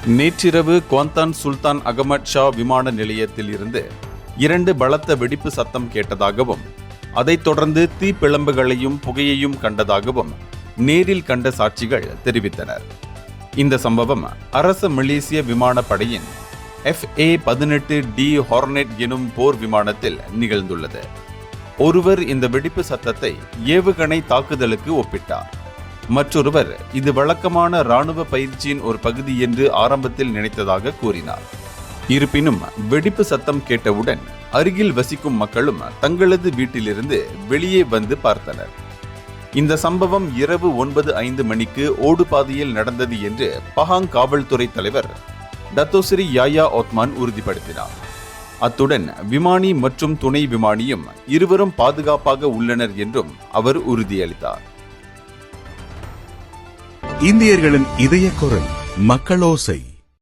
நேற்றிரவு குவாந்தான் சுல்தான் அகமது ஷா விமான நிலையத்தில் இருந்து 2 பலத்த வெடிப்பு சத்தம் கேட்டதாகவும் அதைத் தொடர்ந்து தீப்பிழம்புகளையும் புகையையும் கண்டதாகவும் நேரில் கண்ட சாட்சிகள் தெரிவித்தனர். இந்த சம்பவம் அரச மலேசிய விமானப்படையின் FA-18D ஹார்னெட் எனும் போர் விமானத்தில் நிகழ்ந்துள்ளது. ஒருவர் இந்த வெடிப்பு சத்தத்தை ஏவுகணை தாக்குதலுக்கு ஒப்பிட்டார். மற்றொருவர் இது வழக்கமான இராணுவ பயிற்சியின் ஒரு பகுதி என்று ஆரம்பத்தில் நினைத்ததாக கூறினார். இருப்பினும் வெடிப்பு சத்தம் கேட்டவுடன் அருகில் வசிக்கும் மக்களும் தங்களது வீட்டிலிருந்து வெளியே வந்து பார்த்தனர். இந்த சம்பவம் இரவு 9:05 மணிக்கு ஓடுபாதையில் நடந்தது என்று பஹாங் காவல்துறை தலைவர் டத்தோஸ்ரீ யாயா ஓத்மான் உறுதிப்படுத்தினார். அத்துடன் விமானி மற்றும் துணை விமானியும் இருவரும் பாதுகாப்பாக உள்ளனர் என்றும் அவர் உறுதியளித்தார். இந்தியர்களின் இதய குரல் மக்களோசை.